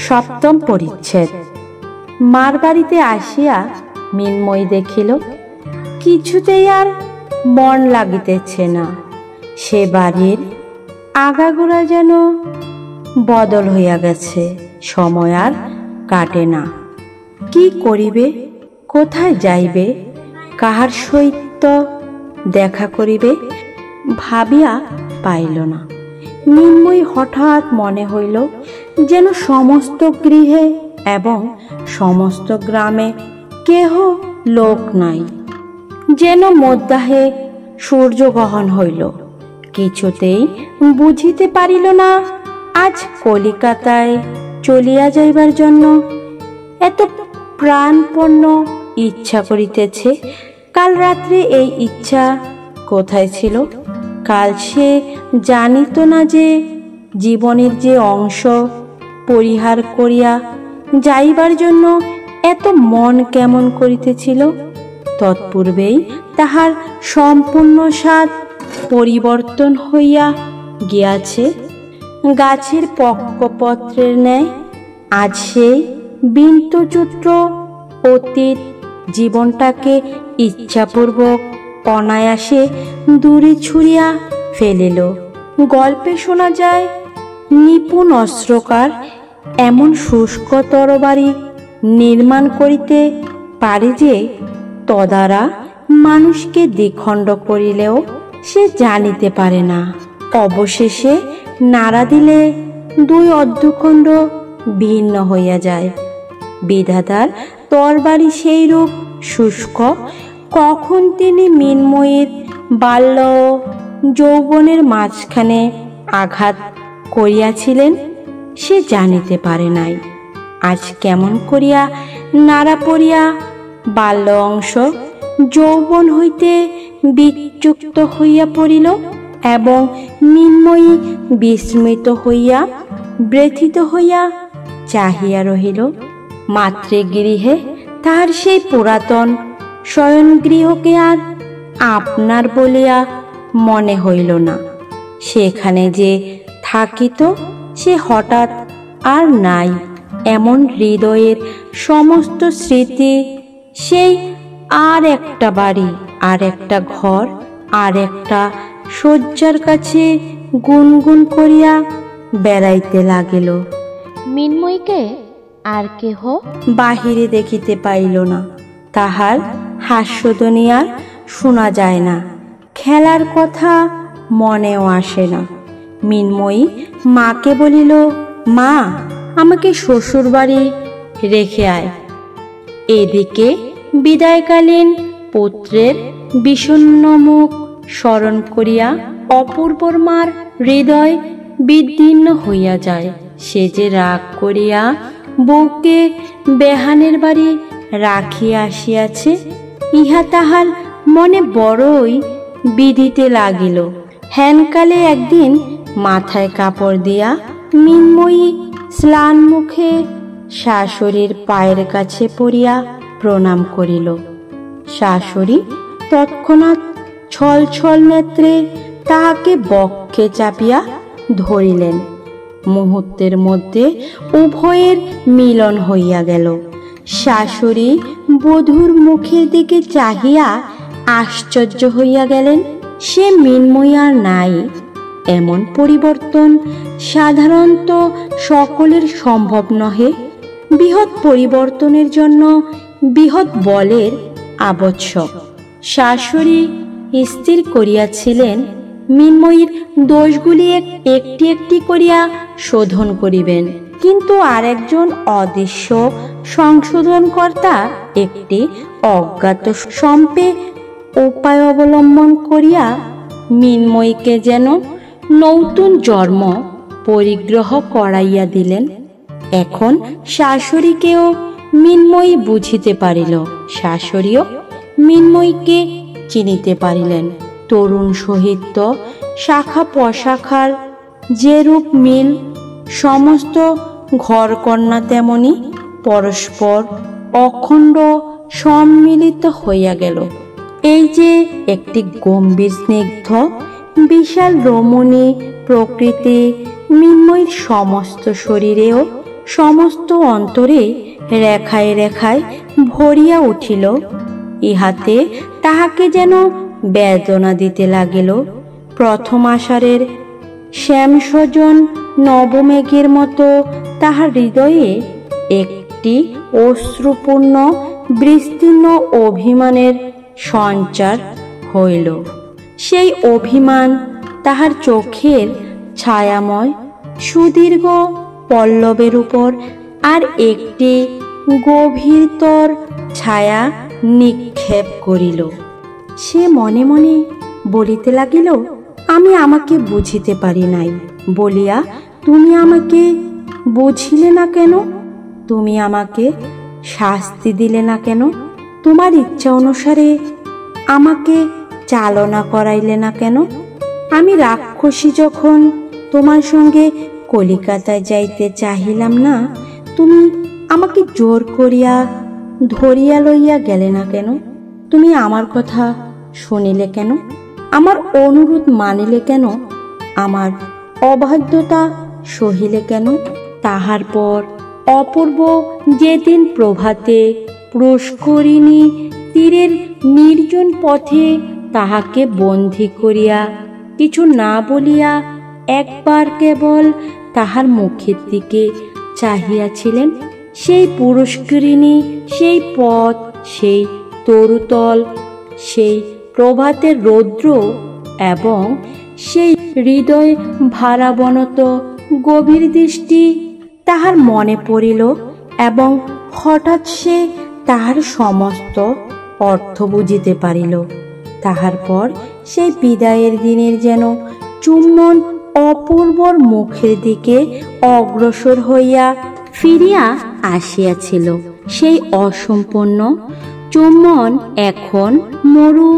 সপ্তম পরিচ্ছেদ। মার বাড়িতে আসিয়া মিন্ময়ী দেখিল কিছুতেই আর মন লাগিতেছে না। সে বাড়ির আগাগোড়া যেন বদল হইয়া গেছে, সময় আর কাটে না। কি করিবে, কোথায় যাইবে, কাহার সহিত দেখা করিবে ভাবিয়া পাইল না। মিন্ময়ী হঠাৎ মনে হইল যেন সমস্ত গৃহে এবং সমস্ত গ্রামে কেহ লোক নাই, যেন মধ্যাহে সূর্যগ্রহণ হইল। কিছুতেই বুঝিতে পারিল না আজ কলিকাতায় চলিয়া যাইবার জন্য এত প্রাণপন্ন ইচ্ছা করিতেছে। কাল রাত্রে এই ইচ্ছা কোথায় ছিল? কাল সে জানিত না যে জীবনের যে অংশ পরিহার করিয়া যাইবার জন্য এত মন কেমন করিতেছিল। তৎপূর্বেই তাহার সম্পূর্ণ স্বাদ পরিবর্তন হইয়া গিয়াছে। গাছের পক্কপত্রের ন্যায় আজ সেই বিন্দুচূত্র অতীত জীবনটাকে ইচ্ছাপূর্বক অনায়াসে দূরে ছুঁড়িয়া ফেলিল। গল্পে শোনা যায় নিপুণ অস্ত্রকার এমন শুষ্ক তরবারি নির্মাণ করিতে পারে যে তদ্বারা মানুষকে দ্বিখণ্ড করিলেও সে জানিতে পারে না। অবশেষে নাড়া দিলে দুই অর্ধখণ্ড ভিন্ন হইয়া যায়। বিধাতার তরবারি সেই রূপ শুষ্ক। কখন তিনি মিন্ময়ীর বাল্য যৌবনের মাঝখানে আঘাত করিয়াছিলেন সে জানিতে পারে নাই। আজ কেমন করিয়া নাড়া পড়িয়া বাল্য অংশ যৌবন হইতে বিচ্যুত হইয়া পড়িল এবং মিন্ময়ী বিস্মৃত হইয়া ব্যথিত হইয়া চাহিয়া রহিল। মাতৃগৃহে তাহার সেই পুরাতন শয়নগৃহকে আর আপনার বলিয়া মনে হইল না। সেখানে যে থাকিত সে হঠাৎ আর নাই। এমন হৃদয়ের সমস্ত স্মৃতি, সেই আর একটা বাড়ি, আর একটা ঘর, আর একটা শয্যার কাছে গুনগুন করিয়া বেড়াইতে লাগিল। মিন্ময়ীকে আর কেহ বাহিরে দেখিতে পাইল না। তাহার হাস্যধ্বনি আর শোনা যায় না। খেলার কথা মনেও আসে না। মিন্ময়ী মাকে বলিল, মা, আমাকে শ্বশুর বাড়ি রেখে আয়। এদিকে বিদায়কালীন পুত্রের বিষণ্ণ মুখ স্মরণ করিয়া অপূর্বর মার হৃদয় বিদীর্ণ হইয়া যায়। সে যে রাগ করিয়া বউকে বেহানের বাড়ি রাখিয়া আসিয়াছে ইহা তাহার মনে বড়ই বিধিতে লাগিল। হেনকালে একদিন মাথায় কাপড় দিয়া মিন্ময়ী স্নান মুখে শাশুড়ির পায়ের কাছে পড়িয়া প্রণাম করিল। শাশুড়ি তৎক্ষণাৎ ছল ছল নেত্রে তাহাকে বক্ষে চাপিয়া ধরিলেন। মুহূর্তের মধ্যে উভয়ের মিলন হইয়া গেল। শাশুড়ি বধূর মুখের দিকে চাহিয়া আশ্চর্য হইয়া গেলেন। সে মিন্ময়ী আর নাই। এমন পরিবর্তন সাধারণত সকলের সম্ভব নহে। বৃহৎ পরিবর্তনের জন্য বৃহৎ বলের আবশ্যক। শাশুড়ি স্থির করিয়াছিলেন মিন্ময়ীর দোষগুলি একটি একটি করিয়া শোধন করিবেন, কিন্তু আরেকজন অদৃশ্য সংশোধনকর্তা একটি অজ্ঞাত সম্পে উপায় অবলম্বন করিয়া মিন্ময়ীকে যেন নতুন জন্ম পরিগ্রহ করাইয়া দিলেন। এখন শাশুড়িকেও মিন্ময়ী বুঝিতে পারিল, শাশুড়িও মিন্ময়ীকে চিনিতে পারিলেন। তরুণ সহিত শাখা প্রশাখার যেরূপ মিল, সমস্ত ঘরকন্যা তেমনি পরস্পর অখণ্ড সম্মিলিত হইয়া গেল। এই যে একটি গম্ভীর স্নিগ্ধ বিশাল রমণী প্রকৃতি মিন্ময়ীর সমস্ত শরীরেও সমস্ত অন্তরে রেখায় রেখায় ভরিয়া উঠিল। ইহাতে তাহাকে যেন বেদনা দিতে লাগিল। প্রথম আষাঢ়ের শ্যামসজন নবমেঘের মতো তাহার হৃদয়ে একটি অশ্রুপূর্ণ বিস্তীর্ণ অভিমানের সঞ্চার হইল। সেই অভিমান তাহার চোখের ছায়াময় সুদীর্ঘ পল্লবের উপর আর একটি গভীরতর ছায়া নিক্ষেপ করিল। সে মনে মনে বলিতে লাগিল, আমি আমাকে বুঝিতে পারি নাই বলিয়া তুমি আমাকে বুঝিলে না কেন? তুমি আমাকে শাস্তি দিলে না কেন? তোমার ইচ্ছা অনুসারে আমাকে চালনা করাইলে না কেন? আমি রাক্ষসী যখন তোমার সঙ্গে কলিকাতায় যাইতে চাহিলাম না, তুমি আমাকে জোর করিয়া ধরিয়া লইয়া গেলে না কেন? তুমি আমার কথা শুনিলে কেন? আমার অনুরোধ মানিলে কেন? আমার অবাধ্যতা সহিলে কেন? তাহার পর অপূর্ব যেদিন প্রভাতে পুষ্করিণী তীরের নির্জন পথে তাহাকে বন্দী করিয়া কিছু না বলিয়া একবার কেবল তাহার মুখের দিকে চাহিয়াছিলেন, সেই পুষ্করিণী, সেই পথ, সেই তরুতল, সেই প্রভাতের রৌদ্র এবং সেই হৃদয় ভারাবনত গভীর দৃষ্টি তাহার মনে পড়িল এবং হঠাৎ সে তাহার সমস্ত অর্থ বুঝিতে পারিল। তাহার পর সেই বিদায়ের দিনের যেন চুম্বন অপূর্বর মুখের দিকে অগ্রসর হইয়া ফিরিয়া আসিয়াছিল। সেই অসম্পূর্ণ চুম্বন এখন মরু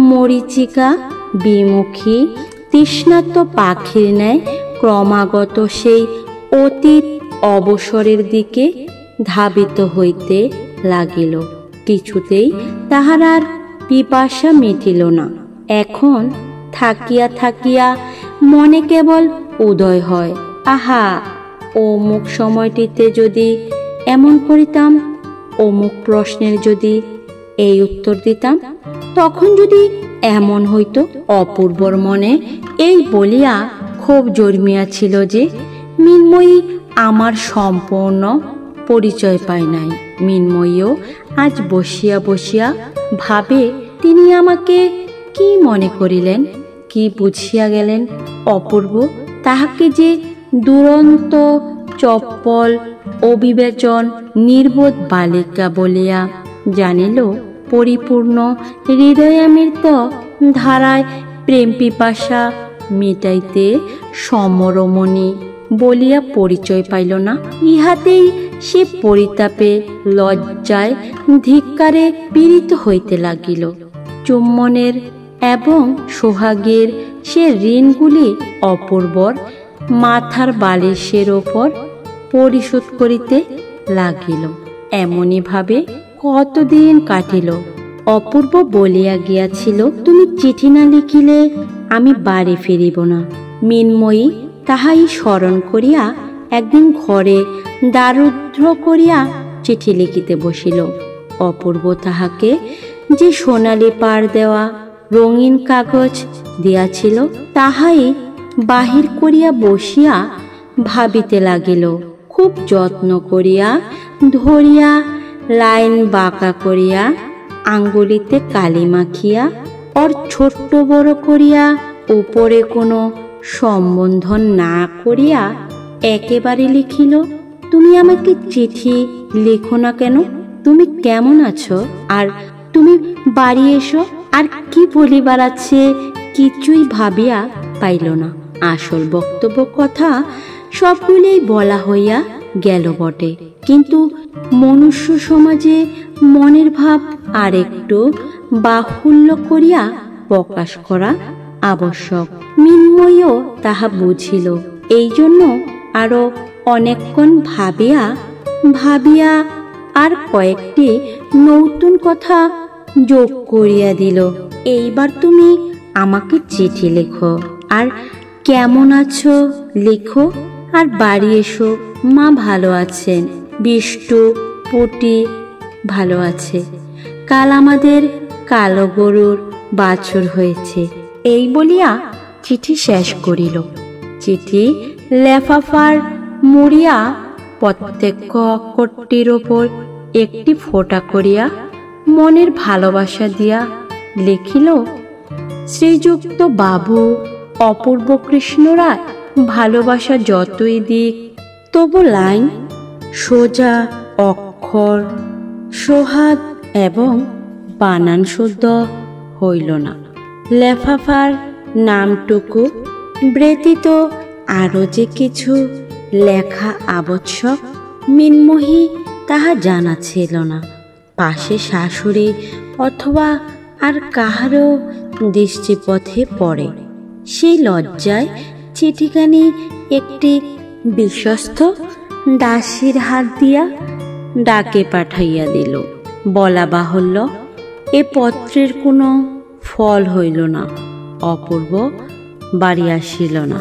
মরীচিকা বিমুখী তৃষ্ণার্ত পাখির ন্যায় ক্রমাগত সেই অতীত অবসরের দিকে ধাবিত হইতে লাগিল। কিছুতেই তাহার আর পিপাসা মিটিল না। এখন থাকিয়া থাকিয়া মনে কেবল উদয় হয়, আহা, অমুক সময়টিতে যদি এমন করিতাম, অমুক প্রশ্নের যদি এই উত্তর দিতাম, তখন যদি এমন হইত। অপূর্বর মনে এই বলিয়া খুব জন্মিয়াছিল যে মৃন্ময়ী আমার সম্পূর্ণ পরিচয় পায় নাই। মৃন্ময়ীও আজ বসিয়া বসিয়া ভাবে, তিনি আমাকে কি মনে করিলেন, কি বুঝিয়া গেলেন? অপূর্ব তাহাকে যে দুরন্ত চপ্পল অবিবেচন নির্বোধ বালিকা বলিয়া জানিল, পরিপূর্ণ হৃদয়ামৃত ধারায় প্রেম পিপাসা মিটাইতে সমরমণি বলিয়া পরিচয় পাইল না। ইহাতেই সে পরিতাপে লজ্জায় ধিক্কারে পীড়িত হইতে লাগিল। চুম্বনের এবং সোহাগের সে ঋণগুলি অপূর্বর মাথার বালিশের ওপর পরিশোধ করিতে লাগিল। এমনি ভাবে কতদিন কাটিল। অপূর্ব বলিয়া গিয়াছিল, তুমি চিঠি না লিখিলে আমি বাড়ি ফিরিব না। মৃন্ময়ী তাহাই স্মরণ করিয়া একদিন ঘরে দ্বারুদ্ধ করিয়া চিঠি লিখিতে বসিল। অপূর্ব তাহাকে যে সোনালি পাড় দেওয়া রঙিন কাগজ দিয়াছিল, তাহাই বাহির করিয়া বসিয়া ভাবিতে লাগিল। খুব যত্ন করিয়া ধরিয়া লাইন বাঁকা করিয়া আঙ্গুলিতে কালি মাখিয়া ওর ছোট্ট বড় করিয়া উপরে কোনো সম্বোধন না করিয়া একেবারে লিখিল, তুমি আমাকে চিঠি লেখো না কেন? তুমি কেমন আছো? আর তুমি বাড়ি এসো। আর কি বলিবার আছে কিছুই ভাবিয়া পাইল না। আসল বক্তব্য কথা সবগুলোই বলা হইয়া গেল বটে, কিন্তু মনুষ্য সমাজে মনের ভাব আর একটু বাহুল্য করিয়া প্রকাশ করা আবশ্যক। মৃন্ময়ীও তাহা বুঝিল। এই জন্য আরো অনেকক্ষণ ভাবিয়া ভাবিয়া আর কয়েকটি নতুন কথা যোগ করিয়া দিল। এইবার তুমি আমাকে চিঠি লেখো, আর কেমন আছো লেখো, আর বাড়ি এসো, মা ভালো আছেন, বিষ্টু পুটি ভালো আছে, কাল আমাদের কালো গরুর বাছুর হয়েছে। এই বলিয়া চিঠি শেষ করিল। চিঠি লেফাফার মুড়িয়া প্রত্যেক অক্ষরটির ওপর একটি ফোঁটা করিয়া মনের ভালোবাসা দিয়া লিখিল, শ্রীযুক্ত বাবু অপূর্ব কৃষ্ণ রায়, ভালোবাসা যতই দিক তবু লাইন সোজা, অক্ষর সোহাগ এবং বানান শুদ্ধ হইল না। লেফাফার নামটুকু ব্যতীত আরও যে কিছু লেখা আবশ্যক মিনমোহি তাহা জানা ছিল না। পাশে শাশুড়ি অথবা আর কাহারও দৃষ্টিপথে পড়ে, সেই লজ্জায় চিঠিখানি একটি বিশ্বস্ত দাসীর হাত দিয়া ডাকে পাঠাইয়া দিল। বলা বাহুল্য, এ পত্রের কোনো ফল হইল না। অপূর্ব বাড়ি আসিল না।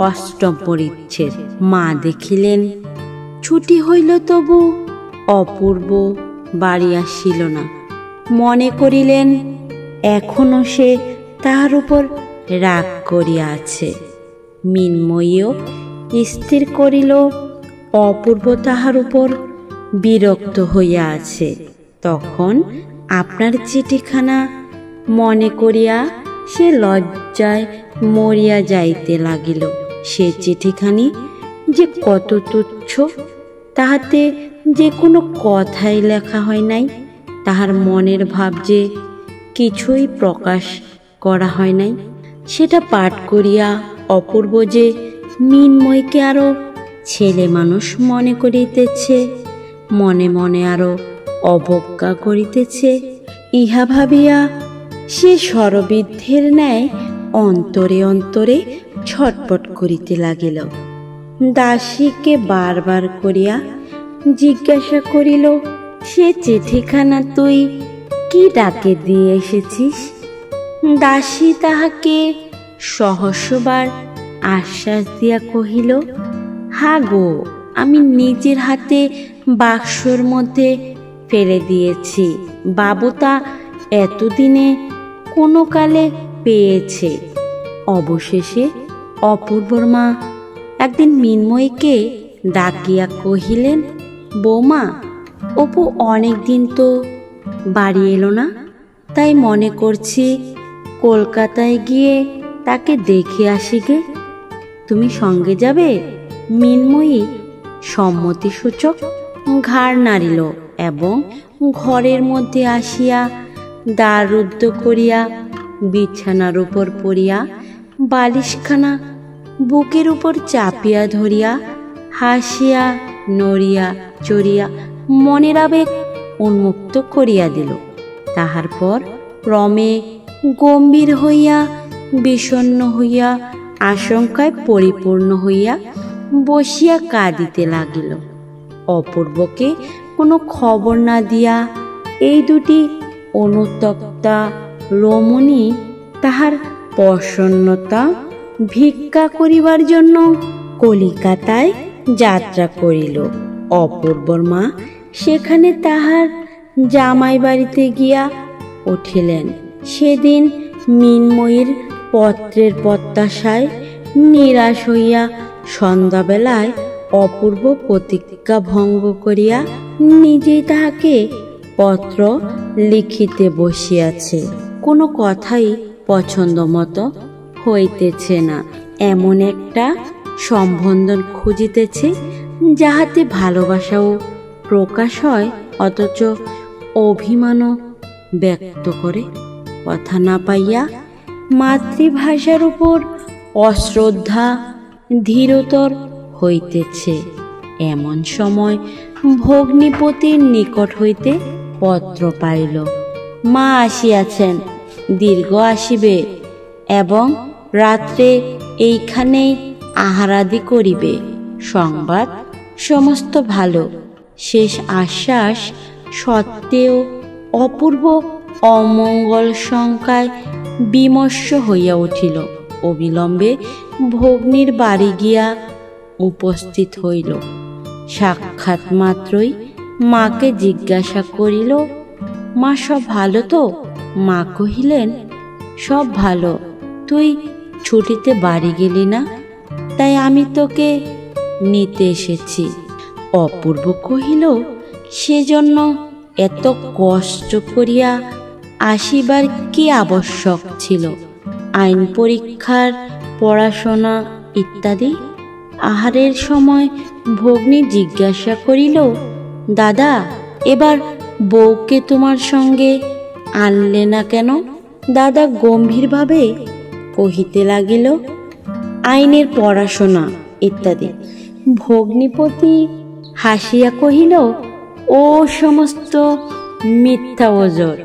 অষ্টম পরিচ্ছেদ। মা দেখিলেন ছুটি হইল, তবু অপূর্ব বাড়ি আসিল না। মনে করিলেন এখনো সে তাহার উপর রাগ করিয়া আছে। মিনময়ীও স্থির করিল অপূর্ব তাহার উপর বিরক্ত হইয়া আছে। তখন আপনার চিঠিখানা মনে করিয়া সে লজ্জায় মরিয়া যাইতে লাগিল। সে চিঠিখানি যে কত তুচ্ছ, তাহাতে যে কোনো কথাই লেখা হয় নাই, তাহার মনের ভাব যে কিছুই প্রকাশ করা হয় নাই, সেটা পাঠ করিয়া অপূর্ব যে মিনময়কে আরো ছেলে মানুষ মনে করিতেছে, মনে মনে আরো অবজ্ঞা করিতেছে, ইহা ভাবিয়া সে শরবৃদ্ধের ন্যায় অন্তরে অন্তরে ছটপট করিতে লাগিল। দাসীকে বারবার করিয়া জিজ্ঞাসা করিল, সে চিঠিখানা তুই কি ডাকে দিয়ে এসেছিস? দাসী তাহাকে সহস্রবার আশ্বাস দিয়া কহিল, হা গো, আমি নিজের হাতে বাক্সর মধ্যে ফেলে দিয়েছি। বাবু তা এতদিনে কোনো কালে পেয়েছে। অবশেষে অপূর্বর মা একদিন মিনময়ীকে ডাকিয়া কহিলেন, বৌমা, অপু অনেক দিন তো বাড়ি এলো না, তাই মনে করছি কলকাতায় গিয়ে তাকে দেখে আসি গে, তুমি সঙ্গে যাবে? মিনময়ী সম্মতিসূচক ঘাড় নাড়িল এবং ঘরের মধ্যে আসিয়া দ্বার রুদ্ধ করিয়া বিছানার উপর পড়িয়া বালিশখানা বুকের উপর চাপিয়া ধরিয়া হাসিয়া নড়িয়া চড়িয়া মনের আবেগ উন্মুক্ত করিয়া দিল। তাহার পর ক্রমে গম্ভীর হইয়া বিষণ্ণ হইয়া আশঙ্কায় পরিপূর্ণ হইয়া বসিয়া কাঁদিতে লাগিল। অপূর্বকে কোনো খবর না দিয়া এই দুটি অনুতপ্তা রমণী তাহার প্রসন্নতা ভিক্ষা করিবার জন্য কলিকাতায় যাত্রা করিল। অপূর্বর মা সেখানে তাহার জামাই বাড়িতে গিয়া উঠিলেন। সেদিন মিনময়ীর পত্রের প্রত্যাশায় নিরাশ হইয়া সন্ধ্যাবেলায় অপূর্ব প্রতিজ্ঞা ভঙ্গ করিয়া নিজেই তাহাকে পত্র লিখিতে বসিয়াছে। কোনো কথাই পছন্দ মতো হইতেছে না, এমন একটা সম্বন্ধন খুঁজিতেছে যাহাতে ভালোবাসাও প্রকাশ হয়, অথচ অভিমানও ব্যক্ত করে। কথা না পাইয়া মাতৃভাষার উপর অশ্রদ্ধা ধীরতর হইতেছে। এমন সময় ভগ্নিপতির নিকট হইতে পত্র পাইল। মা আসিয়াছেন, দীর্ঘ আসিবে এবং রাত্রে এইখানেই আহারাদি করিবে। সংবাদ সমস্ত ভালো। শেষ আশ্বাস সত্ত্বেও অপূর্ব অমঙ্গল শঙ্কায় বিমর্ষ হইয়া উঠিল। অবিলম্বে ভগ্নীর বাড়ি গিয়া উপস্থিত হইল। সাক্ষাৎ মাত্রই মাকে জিজ্ঞাসা করিল, মা সব ভালো তো? মা কহিলেন, সব ভালো। তুই ছুটিতে বাড়ি গেলি না, তাই আমি তোকে নিতে এসেছি। অপূর্ব কহিল, সেজন্য এত কষ্ট করিয়া আসিবার কি আবশ্যক ছিল? আইন পরীক্ষার পড়াশোনা ইত্যাদি। আহারের সময় ভগ্নী জিজ্ঞাসা করিল, দাদা, এবার বউকে তোমার সঙ্গে আনলে না কেন? দাদা গম্ভীরভাবে কহিতে লাগিল, আইনের পড়াশোনা ইত্যাদি। ভগ্নিপতি হাসিয়া কহিল, ও সমস্ত মিথ্যা ওজর,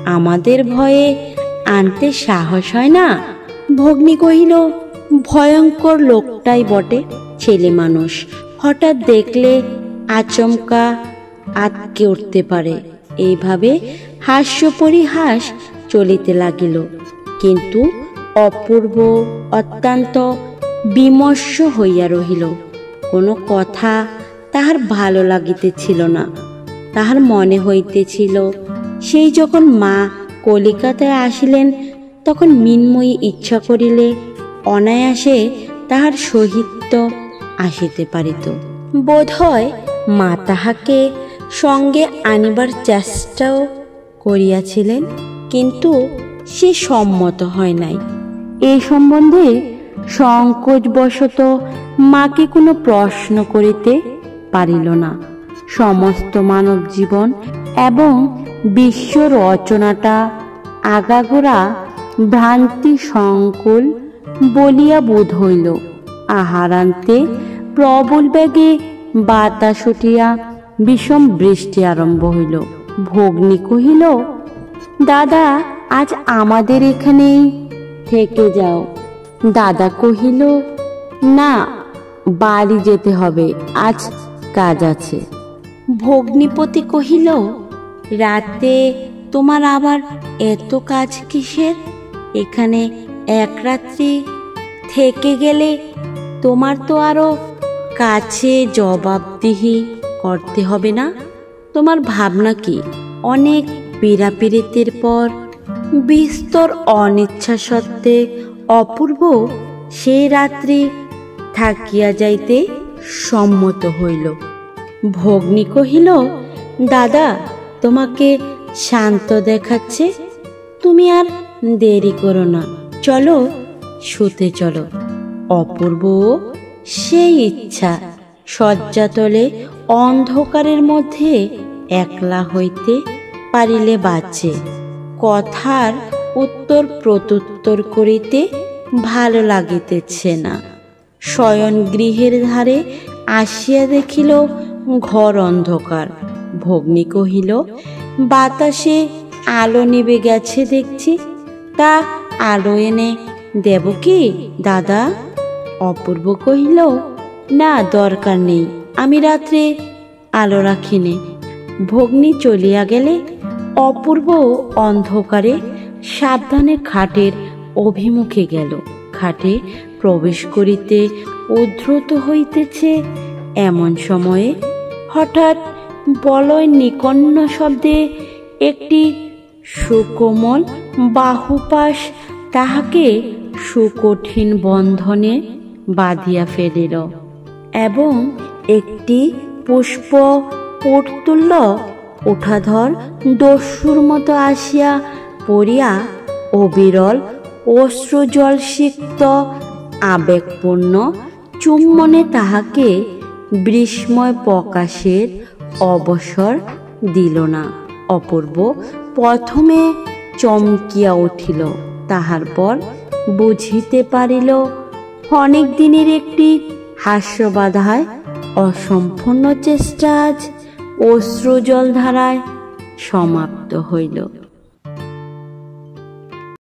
আমাদের ভয়ে আনতে সাহস হয় না। ভগ্নী কহিল, ভয়ঙ্কর লোকটাই বটে, ছেলে মানুষ, হঠাৎ দেখলে আচমকা আটকে উঠতে পারে। এইভাবে হাস্য পরিহাস চলিতে লাগিল। কিন্তু অপূর্ব অত্যন্ত বিমর্ষ হইয়া রহিল। কোনো কথা তাহার ভালো লাগিতেছিল না। তাহার মনে হইতেছিল, সেই যখন মা কলিকাতায় আসিলেন, তখন মিন্ময়ী ইচ্ছা করিলে অনায়াসে তাহার সহিত আসিতে পারিত। বোধহয় মা তাহাকে সঙ্গে আনিবার চেষ্টাও করিয়াছিলেন, কিন্তু সে সম্মত হয় নাই। এই সম্বন্ধে সংকোচবশত মাকে কোনো প্রশ্ন করিতে পারিল না। সমস্ত মানব জীবন এবং বিশ্ব রচনাটা আগাগোড়া ভ্রান্তি সংকুল বলিয়া বোধ হইল। আহারান্তে প্রবল বেগে বাতাস উঠিয়া বিষম বৃষ্টি আরম্ভ হইল। ভগ্নী কহিল, দাদা, আজ আমাদের এখানেই থেকে যাও। দাদা কহিল, না, বাড়ি যেতে হবে, আজ কাজ আছে। ভগ্নিপতি কহিল, রাতে তোমার আবার এত কাজ কিসের? এখানে এক রাত্রি থেকে গেলে তোমার তো আরো কাছে জবাবদিহি করতে হবে না? তোমার ভাবনা কি? অনেক পীড়াপিড়িতের পর বিস্তর অনিচ্ছা সত্ত্বে অপূর্ব সেই রাত্রি থাকিয়া যাইতে সম্মত হইল। ভগ্নী কহিল, দাদা তোমাকে শান্ত দেখাচ্ছে, তুমি আর দেরি করো না, চলো শুতে চলো। অপূর্ব সেই ইচ্ছা, শয্যাতলে অন্ধকারের মধ্যে একলা হইতে পারিলে বাঁচে। কথার উত্তর প্রত্যুত্তর করিতে ভালো লাগিতেছে না। শয়ন গৃহের ধারে আসিয়া দেখিল ঘর অন্ধকার। ভগ্নী কহিল, বাতাসে আলো নিবে গেছে দেখছি, তা আলো এনে দেব কি দাদা? অপূর্ব কহিল, না, দরকার নেই, আমি রাত্রে আলো রাখিনি। ভগ্নী চলিয়া গেলে অপূর্ব অন্ধকারে সাবধানে খাটের অভিমুখে গেল। খাটে প্রবেশ করিতে উদ্ধত হইতেছে, এমন সময়ে হঠাৎ বলয় নিকন্ন শব্দে একটি সুকোমল বাহুপাশ তাহাকে সুকঠিন বন্ধনে বাঁধিয়া ফেলিল এবং একটি পুষ্প পর্তুল্য উঠাধর দস্যুর মতো আসিয়া পড়িয়া অবিরল অশ্রুজলসিক্ত আবেগপূর্ণ চুম্বনে তাহাকে বিস্ময় প্রকাশের অবসর দিল না। অপূর্ব প্রথমে চমকিয়া উঠিল, তাহার পর বুঝিতে পারিল অনেক দিনের একটি হাস্যবাধায় অসম্পূর্ণ চেষ্টা আজ অশ্রুজল ধারায় সমাপ্ত হইল।